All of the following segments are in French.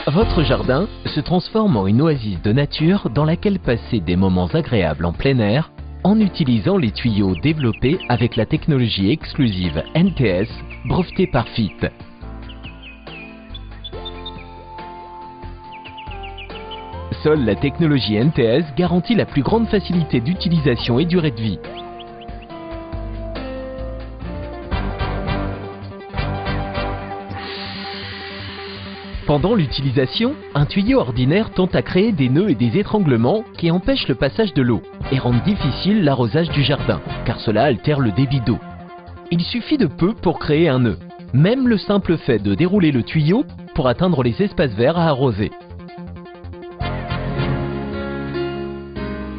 Votre jardin se transforme en une oasis de nature dans laquelle passer des moments agréables en plein air en utilisant les tuyaux développés avec la technologie exclusive NTS brevetée par FIT. Seule la technologie NTS garantit la plus grande facilité d'utilisation et durée de vie. Pendant l'utilisation, un tuyau ordinaire tend à créer des nœuds et des étranglements qui empêchent le passage de l'eau et rendent difficile l'arrosage du jardin, car cela altère le débit d'eau. Il suffit de peu pour créer un nœud, même le simple fait de dérouler le tuyau pour atteindre les espaces verts à arroser.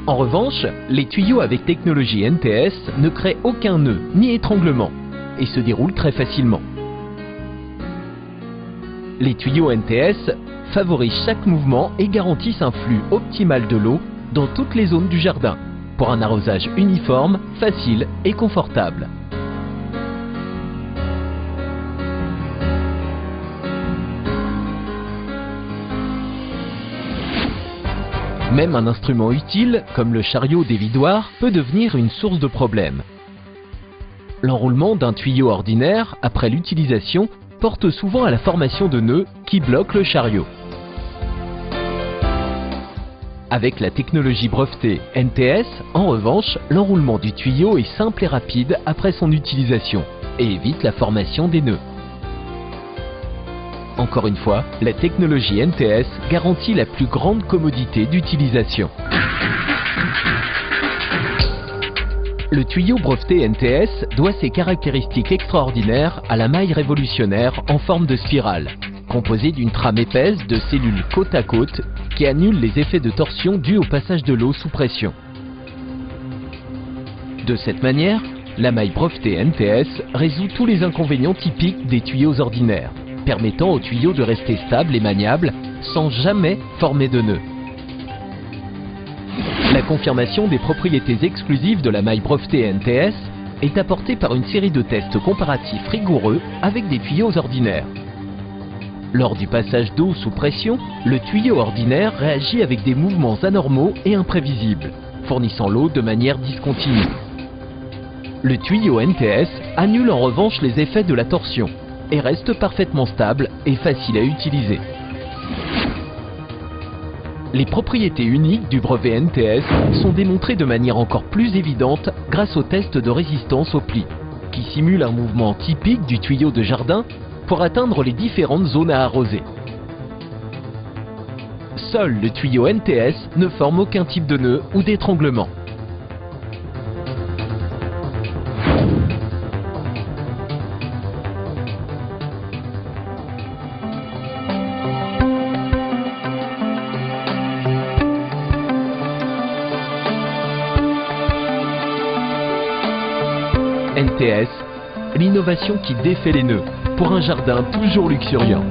En revanche, les tuyaux avec technologie NTS ne créent aucun nœud ni étranglement et se déroulent très facilement. Les tuyaux NTS favorisent chaque mouvement et garantissent un flux optimal de l'eau dans toutes les zones du jardin pour un arrosage uniforme, facile et confortable. Même un instrument utile, comme le chariot dévidoir, peut devenir une source de problème. L'enroulement d'un tuyau ordinaire, après l'utilisation, porte souvent à la formation de nœuds qui bloquent le chariot. Avec la technologie brevetée NTS, en revanche, l'enroulement du tuyau est simple et rapide après son utilisation et évite la formation des nœuds. Encore une fois, la technologie NTS garantit la plus grande commodité d'utilisation. Le tuyau breveté NTS doit ses caractéristiques extraordinaires à la maille révolutionnaire en forme de spirale, composée d'une trame épaisse de cellules côte à côte qui annule les effets de torsion dus au passage de l'eau sous pression. De cette manière, la maille brevetée NTS résout tous les inconvénients typiques des tuyaux ordinaires, permettant au tuyau de rester stable et maniable sans jamais former de nœud. La confirmation des propriétés exclusives de la maille brevetée NTS est apportée par une série de tests comparatifs rigoureux avec des tuyaux ordinaires. Lors du passage d'eau sous pression, le tuyau ordinaire réagit avec des mouvements anormaux et imprévisibles, fournissant l'eau de manière discontinue. Le tuyau NTS annule en revanche les effets de la torsion et reste parfaitement stable et facile à utiliser. Les propriétés uniques du brevet NTS sont démontrées de manière encore plus évidente grâce au test de résistance au pli, qui simule un mouvement typique du tuyau de jardin pour atteindre les différentes zones à arroser. Seul le tuyau NTS ne forme aucun type de nœud ou d'étranglement. NTS, l'innovation qui défait les nœuds pour un jardin toujours luxuriant.